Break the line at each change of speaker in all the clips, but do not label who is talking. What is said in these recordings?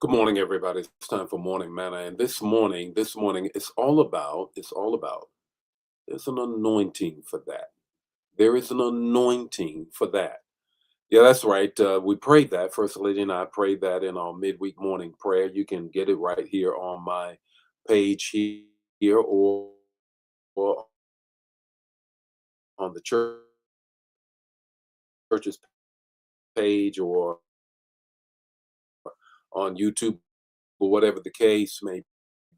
Good morning, everybody. It's time for morning manna, and this morning, it's all about. There's an anointing for that. There is an anointing for that. Yeah, that's right. We prayed that. First Lady and I prayed that in our midweek morning prayer. You can get it right here on my page here, or on the church's page, or on YouTube, or whatever the case may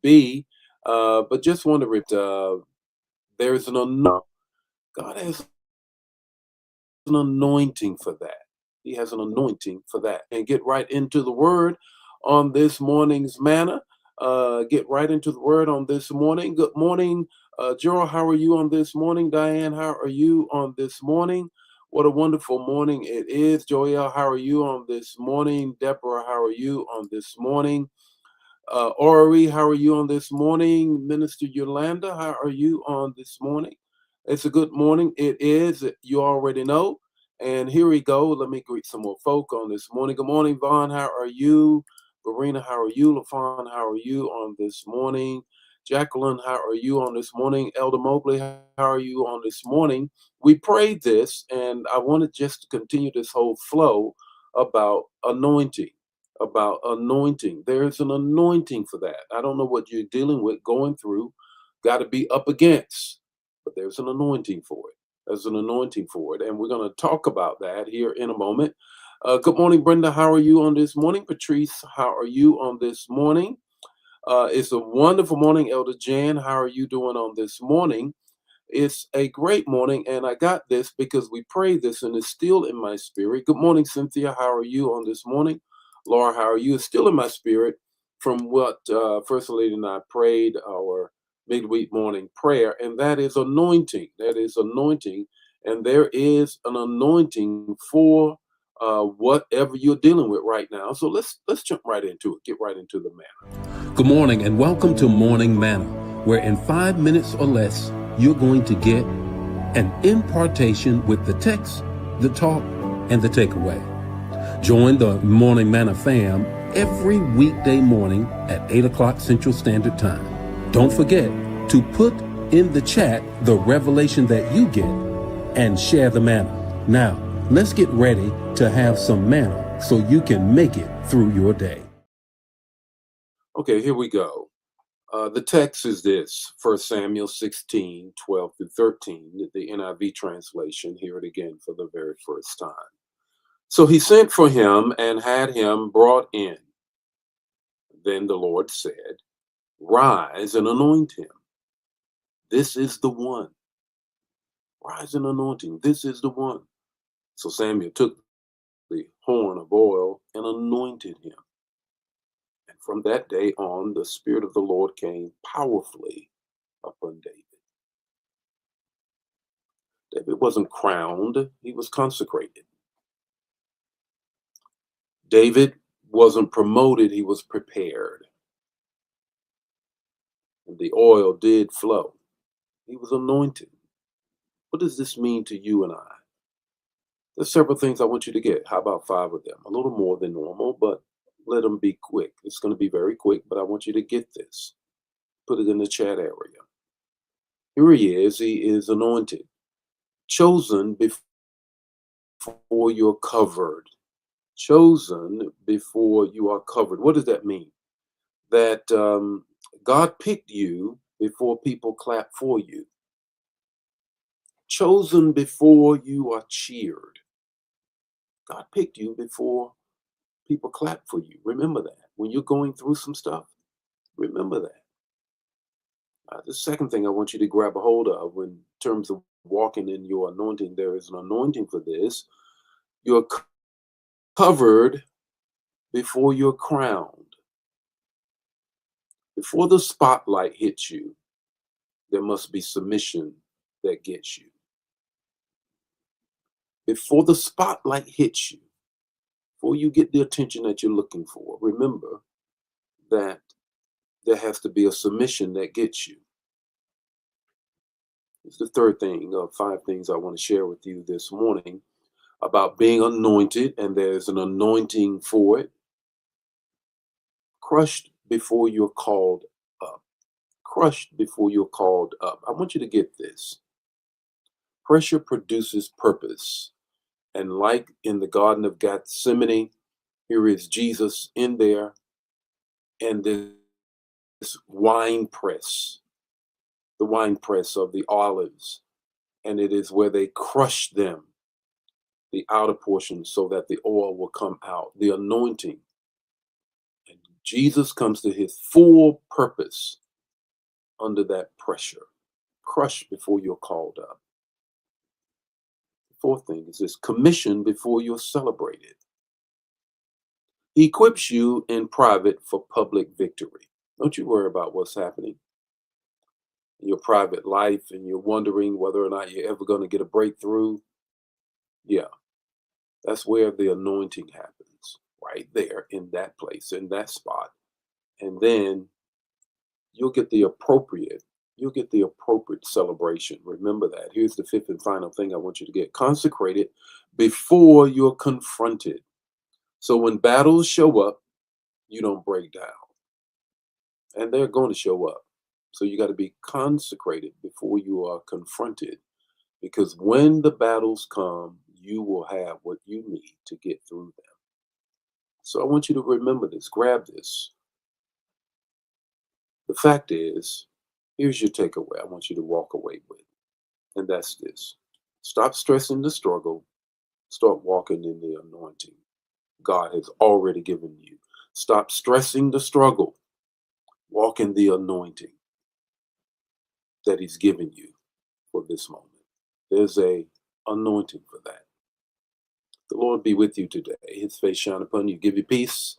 be. But just want to there's an anointing. God has an anointing for that. He has an anointing for that. And get right into the word on this morning's manna. Get right into the word on this morning. Good morning, Gerald. How are you on this morning? Diane, how are you on this morning? What a wonderful morning it is. Joel, how are you on this morning? Deborah, how are you on this morning? Ori, how are you on this morning? Minister Yolanda, how are you on this morning? It's a good morning. It is. You already know. And here we go. Let me greet some more folk on this morning. Good morning, Vaughn. How are you? Verena, how are you? LaFon, how are you on this morning? Jacqueline, how are you on this morning? Elder Mobley, how are you on this morning? We prayed this, and I wanted just to continue this whole flow about anointing anointing. There's an anointing for that. I don't know what you're dealing with, going through, got to be up against, but there's an anointing for it. There's an anointing for it. And we're going to talk about that here in a moment. Good morning, Brenda. How are you on this morning? Patrice, how are you on this morning? It's a wonderful morning, Elder Jan. How are you doing on this morning? It's a great morning, and I got this because we prayed this, and it's still in my spirit. Good morning, Cynthia. How are you on this morning? Laura, how are you? It's still in my spirit from what First Lady and I prayed our midweek morning prayer, and that is anointing. That is anointing, and there is an anointing for whatever you're dealing with right now. So let's jump right into it. Get right into the manner.
Good morning and welcome to Morning Manna, where in 5 minutes or less, you're going to get an impartation with the text, the talk, and the takeaway. Join the Morning Manna fam every weekday morning at 8 o'clock Central Standard Time. Don't forget to put in the chat the revelation that you get and share the manna. Now, let's get ready to have some manna so you can make it through your day.
Okay, here we go. The text is this, 1 Samuel 16, 12 through 13, the NIV translation. Hear it again for the very first time. So he sent for him and had him brought in. Then the Lord said, rise and anoint him. This is the one. Rise and anoint him. This is the one. So Samuel took the horn of oil and anointed him. And from that day on, the Spirit of the Lord came powerfully upon David. David wasn't crowned, he was consecrated. David wasn't promoted, he was prepared. And the oil did flow. He was anointed. What does this mean to you and I? There's several things I want you to get. How about 5 of them? A little more than normal, but let them be quick. It's going to be very quick, but I want you to get this. Put it in the chat area. Here he is. He is anointed, chosen before you're covered. Chosen before you are covered. What does that mean? That God picked you before people clap for you. Chosen before you are cheered. God picked you before people clap for you. Remember that. When you're going through some stuff, remember that. The second thing I want you to grab a hold of in terms of walking in your anointing, there is an anointing for this. You're covered before you're crowned. Before the spotlight hits you, there must be submission that gets you. Before the spotlight hits you, before you get the attention that you're looking for, remember that there has to be a submission that gets you. It's the third thing of 5 things I want to share with you this morning about being anointed, and there's an anointing for it. crushed before you're called up. Crushed before you're called up. I want you to get this. Pressure produces purpose. And like in the Garden of Gethsemane, here is Jesus in there and this wine press, the wine press of the olives. And it is where they crush them, the outer portion, so that the oil will come out, the anointing. And Jesus comes to his full purpose under that pressure, crushed before you're called up. The fourth thing is this: commission before you're celebrated. He equips you in private for public victory. Don't you worry about what's happening in your private life and you're wondering whether or not you're ever going to get a breakthrough. Yeah, that's where the anointing happens, right there in that place, in that spot. And then you'll get the appropriate, you'll get the appropriate celebration. Remember that. Here's the fifth and final thing I want you to get: consecrated before you're confronted. So when battles show up, you don't break down. And they're going to show up. So you got to be consecrated before you are confronted, because when the battles come, you will have what you need to get through them. So I want you to remember this, grab this. The fact is, here's your takeaway I want you to walk away with, and that's this: stop stressing the struggle, start walking in the anointing God has already given you. Stop stressing the struggle, walk in the anointing that he's given you for this moment. There's a anointing for that. The Lord be with you today. His face shine upon you, give you peace.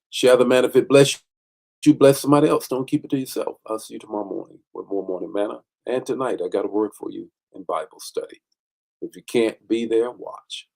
Share the man if it bless you, bless somebody else. Don't keep it to yourself. I'll see you tomorrow morning with more morning manna. And tonight I got a word for you in Bible study. If you can't be there, watch.